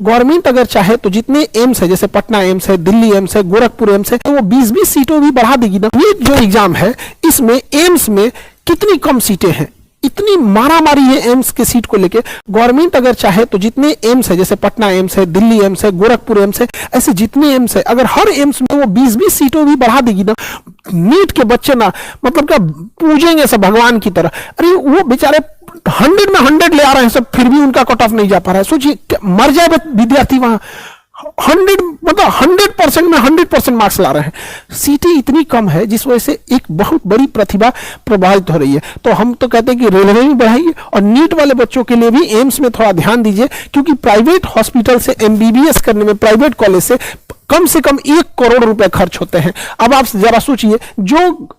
Government अगर चाहे तो जितने एम्स है, जैसे पटना एम्स है, दिल्ली एम्स है, गोरखपुर एम्स है, तो वो 20-20 सीटों भी बढ़ा देगी ना। ये जो एग्जाम है इसमें एम्स में कितनी कम सीटें हैं, इतनी मारामारी है एम्स के सीट को लेके। गवर्नमेंट अगर चाहे तो जितने एम्स है, जैसे पटना एम्स है, दिल्ली एम्स है, गोरखपुर एम्स है, ऐसे जितने एम्स है, अगर हर एम्स में वो 20-20 सीटों भी बढ़ा देगी ना, नीट के बच्चे ना मतलब क्या पूजेंगे सब भगवान की तरह। अरे वो बेचारे 100 में 100 ले आ रहे हैं सब, फिर भी उनका कट ऑफ नहीं जा पा रहा है। सोचिए मर जाए विद्यार्थी वहां, 100 मतलब 100% में 100% मार्क्स ला रहे हैं। सीटें इतनी कम है जिस वजह से एक बहुत बड़ी प्रतिभा प्रभावित हो रही है। तो हम तो कहते हैं कि रेलवे में बढ़ाइए और नीट वाले बच्चों के लिए भी एम्स में थोड़ा ध्यान दीजिए, क्योंकि प्राइवेट हॉस्पिटल से एमबीबीएस करने में, प्राइवेट कॉलेज से कम 1 करोड़ रुपए खर्च होते हैं। अब आप जरा सोचिए, जो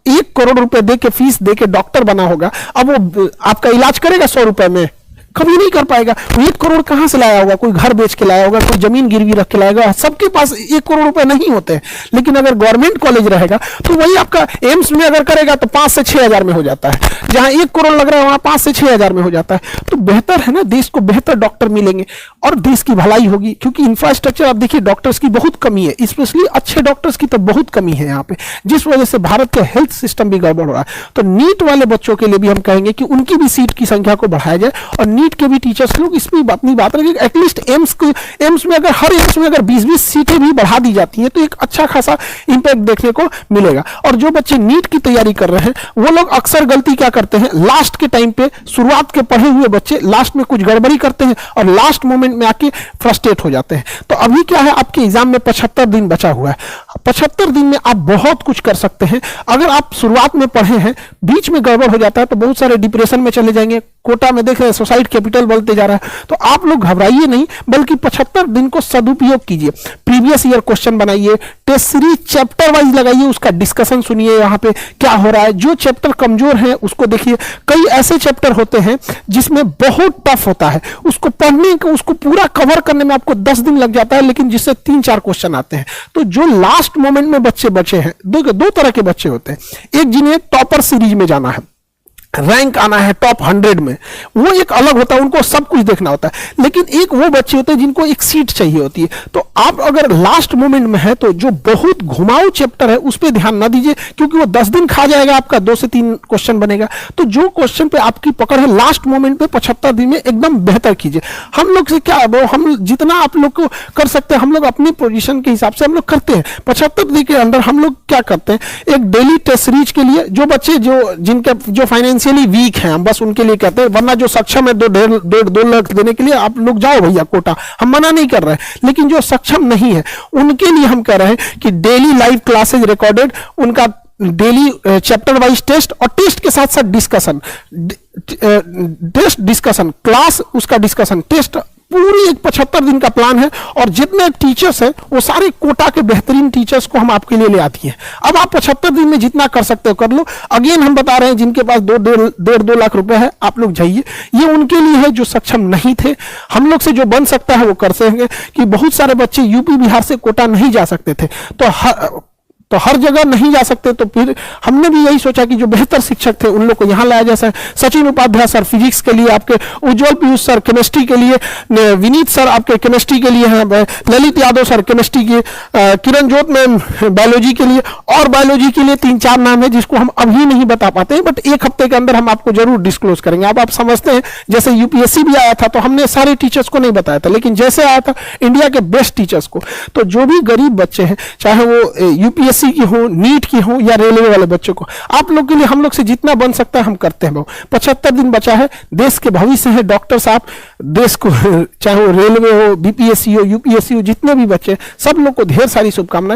1 करोड़ रुपए दे के फीस दे के डॉक्टर बना होगा, अब वो आपका इलाज करेगा 100 रुपए में? कभी नहीं कर पाएगा। 1 करोड़ कहां से लाया होगा? कोई घर बेच के लाया होगा, कोई जमीन गिरवी रख के लाया होगा। सबके पास 1 करोड़ रुपए नहीं होते हैं। लेकिन अगर गवर्नमेंट कॉलेज रहेगा तो वही आपका एम्स में अगर करेगा तो 5 से 6 हजार में हो जाता है। जहां 1 करोड़ लग रहा है वहां 5 से 6 हजार में हो जाता है। तो बेहतर है ना, देश को बेहतर डॉक्टर मिलेंगे और देश की भलाई होगी। क्योंकि इंफ्रास्ट्रक्चर, आप देखिए डॉक्टर्स की बहुत कमी है, स्पेशली अच्छे डॉक्टर्स की तो बहुत कमी है यहाँ पे, जिस वजह से भारत का हेल्थ सिस्टम भी गड़बड़ हो रहा है। तो नीट वाले बच्चों के लिए भी हम कहेंगे कि उनकी भी सीट की संख्या को बढ़ाया जाए और नीट के भी टीचर्स लोग इसमें अपनी बात रखें। एटलीस्ट एम्स में अगर हर एम्स में अगर 20-20 सीटें भी बढ़ा दी जाती हैं तो एक अच्छा खासा इंपैक्ट देखने को मिलेगा। और जो बच्चे नीट की तैयारी कर रहे हैं वो लोग अक्सर गलती क्या करते हैं, लास्ट के टाइम पे, शुरुआत के पढ़े हुए बच्चे लास्ट में कुछ गड़बड़ी करते हैं और लास्ट मोमेंट में आके फ्रस्ट्रेट हो जाते हैं। तो अभी क्या है, आपके एग्जाम में 75 दिन बचा हुआ है। 75 दिन में आप बहुत कुछ कर सकते हैं। अगर आप शुरुआत में पढ़े हैं, बीच में गड़बड़ हो जाता है तो बहुत सारे डिप्रेशन में चले जाएंगे। कोटा में देख रहे हैं सुसाइड कैपिटल बढ़ते जा रहा है। तो आप लोग घबराइए नहीं, बल्कि 75 दिन को सदुपयोग कीजिए। प्रीवियस ईयर क्वेश्चन बनाइए, टेस्ट सीरीज चैप्टर वाइज लगाइए, उसका डिस्कशन सुनिए, वहां पे क्या हो रहा है। जो चैप्टर कमजोर है उसको देखिए। कई ऐसे चैप्टर होते हैं जिसमें बहुत टफ होता है, उसको पढ़ने को, उसको पूरा कवर करने में आपको 10 दिन लग जाता है, लेकिन जिससे 3-4 क्वेश्चन आते हैं। तो जो लास्ट मोमेंट में बच्चे बचे हैं, दो तरह के बच्चे होते हैं। एक जिन्हें टॉपर सीरीज में जाना है, रैंक आना है टॉप 100 में, वो एक अलग होता है, उनको सब कुछ देखना होता है। लेकिन एक वो बच्चे होते हैं जिनको एक सीट चाहिए होती है। तो आप अगर लास्ट मोमेंट में है तो जो बहुत घुमाऊ चैप्टर है उस पर ध्यान ना दीजिए, क्योंकि वो 10 दिन खा जाएगा आपका, 2 से 3 क्वेश्चन बनेगा। तो जो क्वेश्चन पे आपकी पकड़ है, लास्ट मोमेंट पे 75 दिन में एकदम बेहतर कीजिए। हम लोग से क्या, वो हम जितना आप लोग को कर सकते हैं, हम लोग अपनी पोजीशन के हिसाब से हम लोग करते हैं। 75 दिन के अंदर हम लोग क्या करते हैं, एक डेली टेस्ट सीरीज के लिए जो बच्चे जिनके फाइनेंशियली वीक हैं, हम बस उनके लिए कहते हैं। वरना जो सक्षम है 2 लाख देने के लिए आप लोग जाओ भैया कोटा, हम मना नहीं कर रहे हैं। लेकिन जो सक्षम नहीं है उनके लिए हम कह रहे हैं कि डेली लाइव क्लासेज रिकॉर्डेड, उनका डेली चैप्टर वाइज टेस्ट और टेस्ट के साथ साथ डिस्कशन, टेस्ट डिस्कशन क्लास, उसका डिस्कशन टेस्ट, पूरी एक 75 दिन का प्लान है। और जितने टीचर्स हैं वो सारे कोटा के बेहतरीन टीचर्स को हम आपके लिए ले आती हैं। अब आप 75 दिन में जितना कर सकते हो कर लो। अगेन हम बता रहे हैं, जिनके पास 1.5-2 लाख रुपए है, आप लोग जाइए। ये उनके लिए है जो सक्षम नहीं थे। हम लोग से जो बन सकता है वो कर सकेंगे। कि बहुत सारे बच्चे यूपी बिहार से कोटा नहीं जा सकते थे, तो हर जगह नहीं जा सकते, तो फिर हमने भी यही सोचा कि जो बेहतर शिक्षक थे उन लोग को यहाँ लाया जाए। सचिन उपाध्याय सर फिजिक्स के लिए, आपके उज्जवल पीयूष सर केमिस्ट्री के लिए, विनीत सर आपके केमिस्ट्री के लिए हैं, ललित यादव सर केमिस्ट्री के, किरण जोत मैम बायोलॉजी के लिए, और बायोलॉजी के लिए 3-4 नाम है जिसको हम अभी नहीं बता पाते हैं, बट 1 हफ्ते के अंदर हम आपको जरूर डिस्क्लोज करेंगे। आप समझते हैं, जैसे यूपीएससी भी आया था तो हमने सारे टीचर्स को नहीं बताया था, लेकिन जैसे आया था इंडिया के बेस्ट टीचर्स को। तो जो भी गरीब बच्चे हैं, चाहे वो यूपीएससी की हो, नीट की हो या रेलवे वाले बच्चों को, आप लोग के लिए हम लोग से जितना बन सकता है हम करते हैं। 75 दिन बचा है, देश के भविष्य है डॉक्टर साहब। देश को, चाहे वो रेलवे हो, बीपीएससी हो, यूपीएससी हो, जितने भी बच्चे, सब लोग को ढेर सारी शुभकामनाएं।